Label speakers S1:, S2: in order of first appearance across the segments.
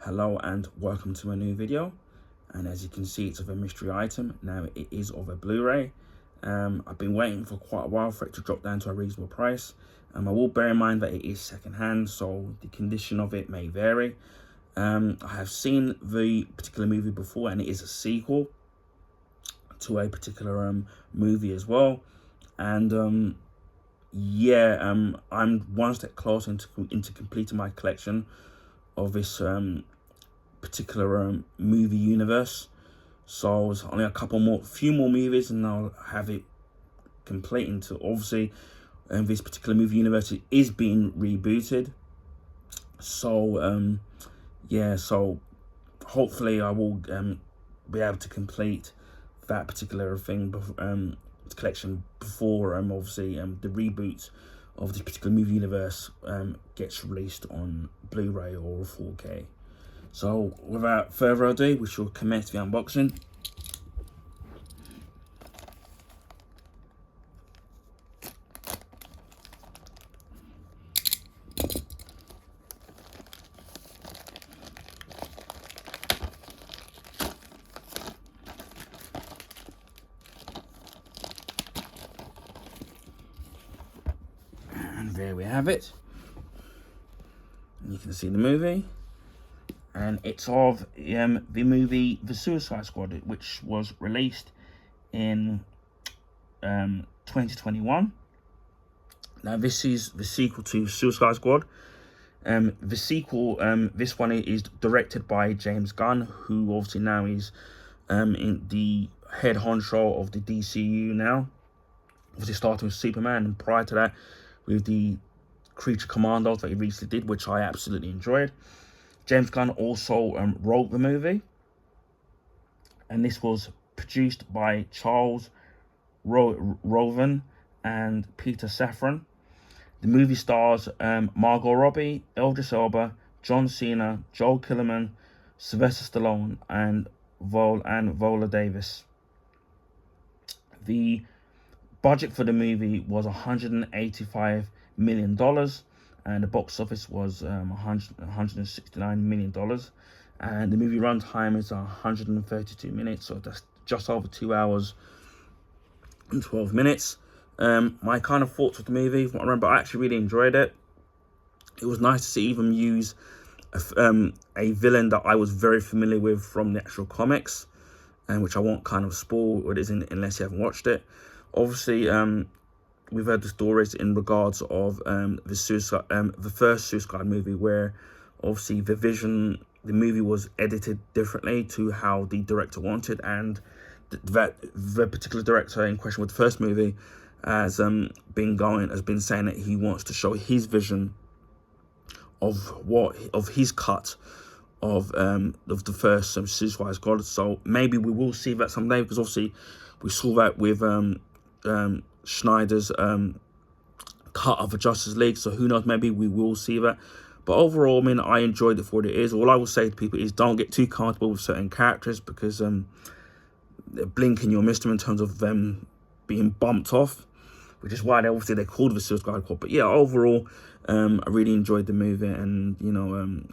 S1: Hello and welcome to a new video, and as you can see, it's of a mystery item. Now it is of a Blu-ray. I've been waiting for quite a while for it to drop down to a reasonable price. I will bear in mind that it is second-hand, so the condition of it may vary. I have seen the particular movie before, and it is a sequel to a particular movie as well. And I'm one step closer into completing my collection of this particular movie universe. So it's only few more movies, and I'll have it complete into, obviously, this particular movie universe is being rebooted. So so hopefully I will be able to complete that particular collection before obviously the reboot of this particular movie universe gets released on Blu-ray or 4K. So without further ado, we shall commence the unboxing. And there we have it. And you can see the movie. And it's of the movie The Suicide Squad, which was released in 2021. Now this is the sequel to Suicide Squad. The sequel, this one is directed by James Gunn, who obviously now is in the head honcho of the DCU now. Obviously starting with Superman, and prior to that with the Creature Commandos that he recently did, which I absolutely enjoyed. James Gunn also wrote the movie, and this was produced by Charles Roven and Peter Safran. The movie stars Margot Robbie, Idris Elba, John Cena, Joel Kinnaman, Sylvester Stallone, and Viola Davis. The budget for the movie was $185 million. And the box office was $169 million. And the movie runtime is 132 minutes, so that's just over 2 hours and 12 minutes. My kind of thoughts with the movie, from what I remember, I actually really enjoyed it. It was nice to see them use a villain that I was very familiar with from the actual comics, and which I won't kind of spoil what it is unless you haven't watched it. Obviously, we've heard the stories in regards of the first Suicide movie, where obviously the movie was edited differently to how the director wanted, and that the particular director in question with the first movie has been saying that he wants to show his vision of his cut of the first Suicide Squad. So maybe we will see that someday, because obviously we saw that with Snyder's cut of the Justice League, so who knows, maybe we will see that. But overall, I mean, I enjoyed it for what it is. All I will say to people is don't get too comfortable with certain characters, because they're blinking you'll miss them in terms of them being bumped off, which is why they called the Suicide Squad. But yeah, overall, I really enjoyed the movie, and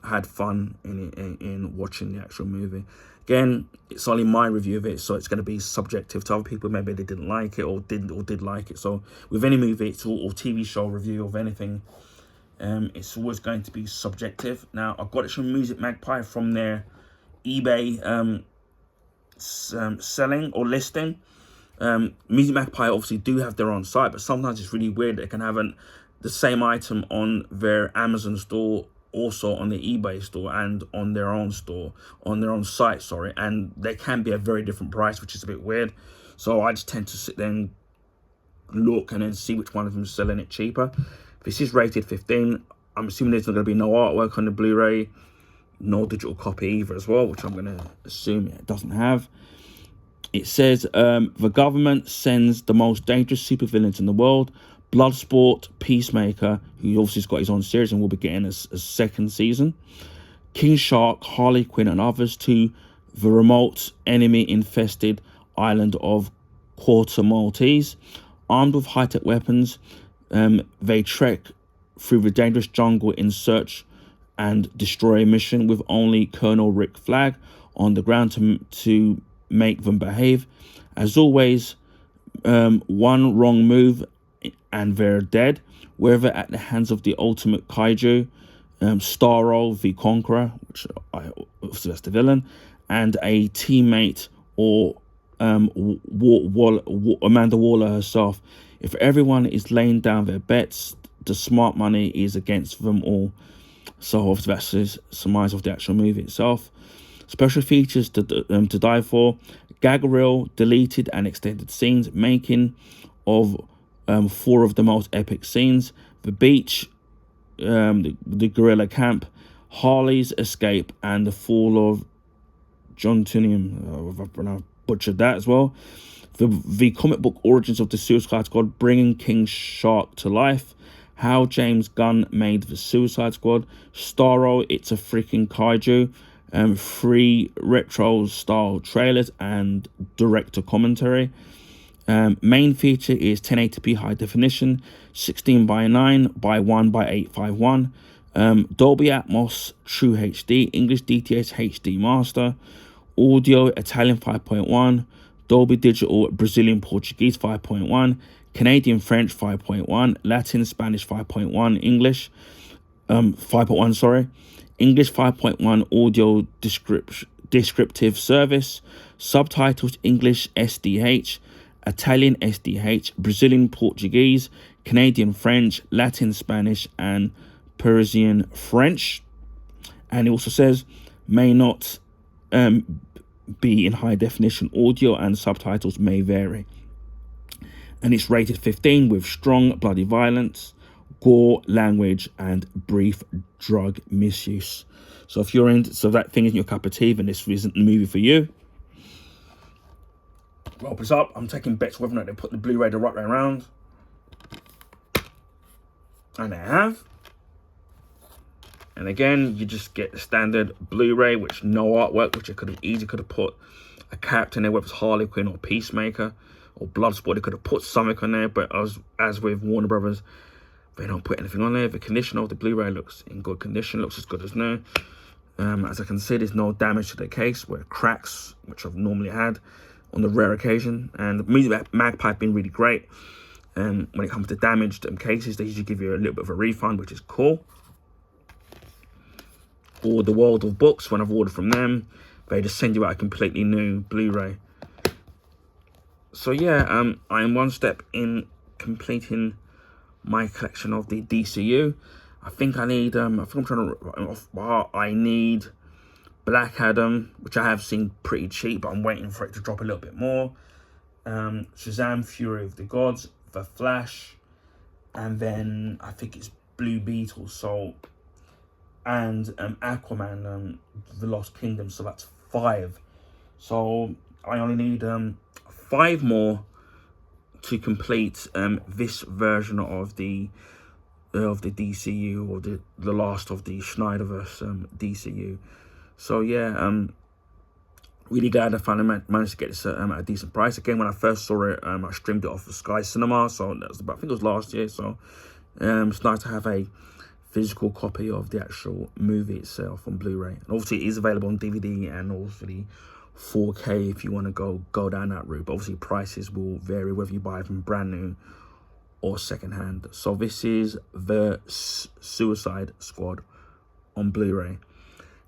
S1: had fun in watching the actual movie. Again, it's only my review of it, so it's going to be subjective to other people. Maybe they didn't like it or did like it. So with any movie or TV show review of anything, it's always going to be subjective. Now, I got it from Music Magpie from their eBay selling or listing. Music Magpie obviously do have their own site, but sometimes it's really weird. They can have the same item on their Amazon store, also on the eBay store, and on their own site, and they can be a very different price, which is a bit weird. So I just tend to sit there and look and then see which one of them is selling it cheaper. This is rated 15. I'm assuming there's not going to be no artwork on the Blu-ray, no digital copy either as well, which I'm going to assume it doesn't have. It says the government sends the most dangerous supervillains in the world, Bloodsport, Peacemaker, who obviously has got his own series and will be getting a second season, King Shark, Harley Quinn, and others to the remote enemy-infested island of Corto Maltese. Armed with high-tech weapons, they trek through the dangerous jungle in search and destroy mission with only Colonel Rick Flag on the ground to make them behave. As always, one wrong move and they're dead, whether at the hands of the ultimate kaiju, Starro the Conqueror, which obviously that's the villain, and a teammate, or Amanda Waller herself. If everyone is laying down their bets, the smart money is against them all. So obviously that's the surmise of the actual movie itself. Special features to die for: gag reel, deleted and extended scenes, making of 4 of the most epic scenes: the beach, the guerrilla camp, Harley's escape, and the fall of John Tunium. I've butchered that as well. The comic book origins of the Suicide Squad, bringing King Shark to life. How James Gunn made the Suicide Squad. Starro, It's a Freaking Kaiju. 3 retro-style trailers and director commentary. Main feature is 1080p high definition, 16:9 by 1:851. Dolby Atmos True HD, English DTS HD Master. Audio Italian 5.1, Dolby Digital Brazilian Portuguese 5.1, Canadian French 5.1, Latin Spanish 5.1, English 5.1, sorry. English 5.1 audio descriptive service, subtitles English SDH, Italian SDH, Brazilian Portuguese, Canadian French, Latin Spanish, and Parisian French. And it also says may not be in high definition audio, and subtitles may vary. And it's rated 15 with strong bloody violence, gore, language, and brief drug misuse. So if you're into, so that thing isn't your cup of tea, then this isn't the movie for you. Rope us up. I'm taking bets whether or not they put the Blu-ray the right way around. And they have. And again, you just get the standard Blu-ray, which no artwork, which it could have easily put a character in there, whether it's Harley Quinn or Peacemaker or Bloodsport. They could have put something on there, but as with Warner Brothers, they don't put anything on there. The condition of the Blu-ray looks in good condition, looks as good as new. As I can see, there's no damage to the case, where cracks, which I've normally had on the rare occasion. And the music Magpie have been really great. When it comes to damaged cases, they usually give you a little bit of a refund, which is cool. Or the World of Books, when I've ordered from them, they just send you out a completely new Blu-ray. So yeah, I am one step in completing my collection of the DCU. I think I need, I think I'm trying to write off by heart. I need Black Adam, which I have seen pretty cheap, but I'm waiting for it to drop a little bit more. Shazam, Fury of the Gods, The Flash, and then I think it's Blue Beetle, so, and Aquaman, The Lost Kingdom, so that's 5. So I only need 5 more to complete this version of the DCU, or the last of the Snyderverse DCU. So yeah, really glad I finally managed to get this at a decent price. Again, when I first saw it, I streamed it off of Sky Cinema, so that was about, I think it was last year. So it's nice to have a physical copy of the actual movie itself on Blu-ray. And obviously it is available on DVD and also the 4K if you want to go down that route. But obviously prices will vary whether you buy it from brand new or secondhand. So this is the Suicide Squad on Blu-ray.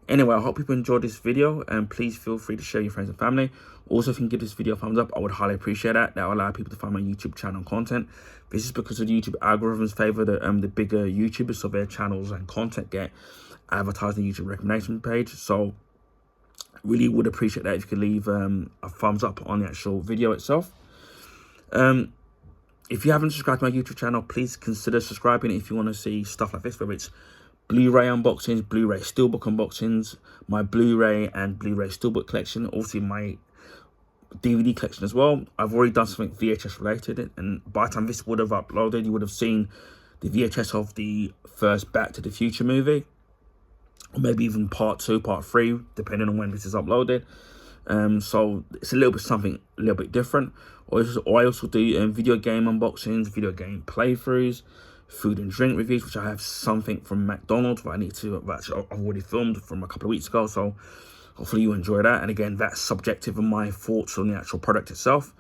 S1: Anyway, I hope people enjoyed this video, and please feel free to share your friends and family. Also, if you can give this video a thumbs up, I would highly appreciate that. That will allow people to find my YouTube channel content. This is because of the YouTube algorithms favor the bigger YouTubers, so their channels and content get advertised on the YouTube recommendation page. So really would appreciate that if you could leave a thumbs up on the actual video itself. If you haven't subscribed to my YouTube channel, please consider subscribing if you want to see stuff like this, whether it's Blu-ray unboxings, Blu-ray Steelbook unboxings, my Blu-ray and Blu-ray Steelbook collection, also my DVD collection as well. I've already done something VHS related, and by the time this would have uploaded, you would have seen the VHS of the first Back to the Future movie, or maybe even part 2, part 3, depending on when this is uploaded. So it's a little bit something a little bit different. Or I also do video game unboxings, video game playthroughs, food and drink reviews, which I have something from McDonald's, but I've already filmed from a couple of weeks ago, so hopefully you enjoy that. And again, that's subjective in my thoughts on the actual product itself.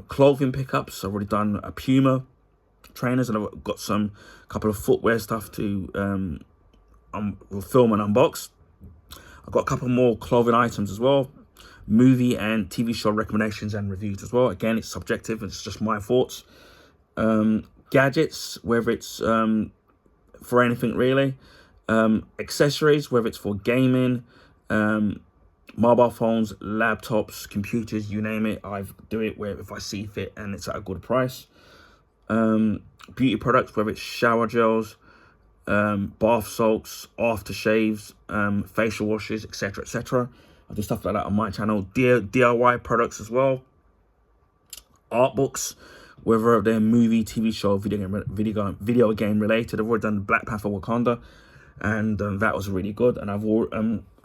S1: Clothing pickups, I've already done a Puma trainers, and I've got a couple of footwear stuff to film and unbox. I've got a couple more clothing items as well, movie and TV show recommendations and reviews as well. Again, it's subjective, it's just my thoughts. Gadgets, whether it's for anything really, accessories, whether it's for gaming, mobile phones, laptops, computers, you name it, I do it where if I see fit and it's at a good price. Beauty products, whether it's shower gels, bath salts, aftershaves, facial washes, etc, etc. I do stuff like that on my channel. DIY products as well. Art books, whether they're movie, TV show, video game related. I've already done Black Panther Wakanda, and that was really good. And I've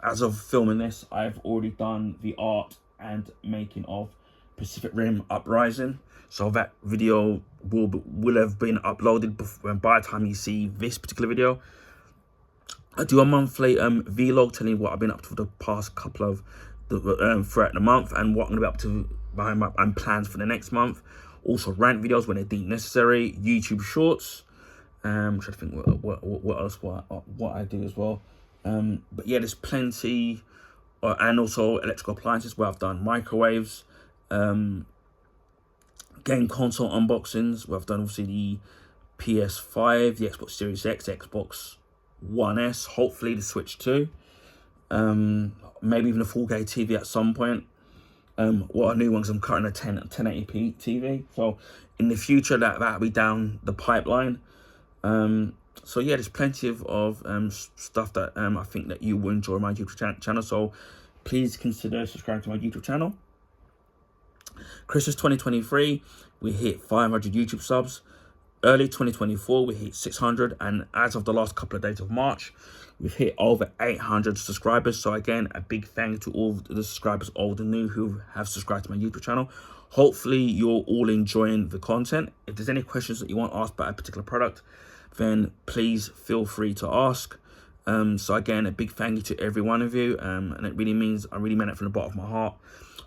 S1: as of filming this, I've already done the art and making of Pacific Rim Uprising. So that video will have been uploaded by the time you see this particular video. I do a monthly vlog telling you what I've been up to for the past couple of throughout the month, and what I'm going to be up to behind my plans for the next month. Also rant videos when they're deemed necessary. YouTube shorts. I'm trying to think what else what I do as well. But yeah, there's plenty, and also electrical appliances where I've done microwaves, game console unboxings where I've done obviously the PS5, the Xbox Series X, Xbox One S, hopefully the Switch 2, maybe even a 4K TV at some point. What a new one, because I'm currently a 1080p TV, so in the future that'll be down the pipeline. So yeah, there's plenty of stuff that I think that you will enjoy my YouTube channel, so please consider subscribing to my YouTube channel. Christmas 2023, we hit 500 YouTube subs. Early 2024, we hit 600, and as of the last couple of days of March, we've hit over 800 subscribers. So again, a big thank you to all the subscribers, old and new, who have subscribed to my YouTube channel. Hopefully you're all enjoying the content. If there's any questions that you want asked about a particular product, then please feel free to ask. So again, a big thank you to every one of you, and it really means, I really meant it from the bottom of my heart.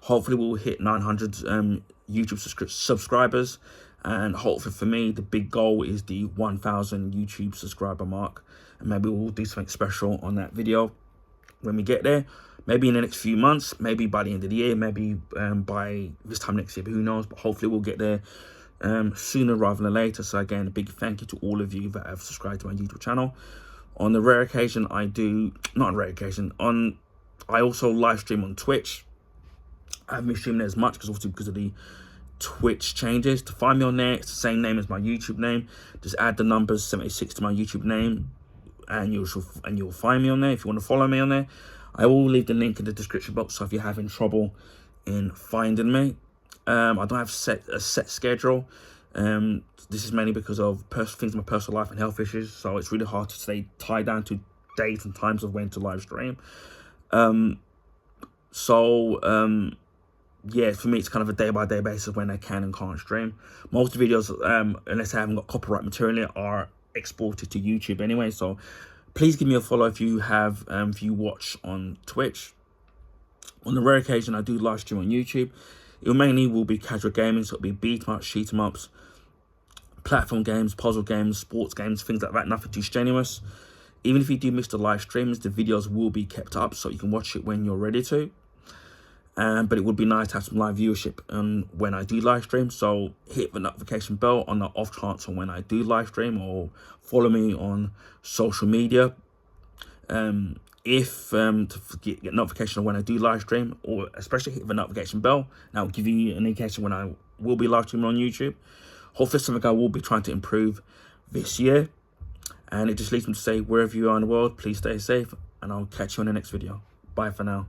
S1: Hopefully we'll hit 900 YouTube subscribers, and hopefully for me the big goal is the 1,000 YouTube subscriber mark, and maybe we'll do something special on that video when we get there. Maybe in the next few months, maybe by the end of the year, maybe by this time next year, but who knows. But hopefully we'll get there sooner rather than later. So again, a big thank you to all of you that have subscribed to my YouTube channel. On the rare occasion I do, not on rare occasion, I also live stream on Twitch. I haven't been streaming there as much because of the Twitch changes. To find me on there, it's the same name as my YouTube name. Just add the numbers 76 to my YouTube name, and you'll find me on there if you want to follow me on there. I will leave the link in the description box, so if you're having trouble in finding me. I don't have a set schedule. This is mainly because of things in my personal life and health issues, so it's really hard to stay tied down to dates and times of when to live stream. Yeah, for me it's kind of a day-by-day basis when I can and can't stream. Most videos, unless I haven't got copyright material, are exported to YouTube anyway. So please give me a follow if you have if you watch on Twitch. On the rare occasion I do live stream on YouTube, it mainly will be casual gaming, so it'll be beat 'em ups, shoot 'em ups, platform games, puzzle games, sports games, things like that. Nothing too strenuous. Even if you do miss the live streams, the videos will be kept up so you can watch it when you're ready to. But it would be nice to have some live viewership when I do live stream. So hit the notification bell on the off chance on when I do live stream, or follow me on social media. To get notification of when I do live stream, or especially hit the notification bell. That will give you an indication when I will be live streaming on YouTube. Hopefully something I will be trying to improve this year. And it just leaves me to say, wherever you are in the world, please stay safe, and I'll catch you in the next video. Bye for now.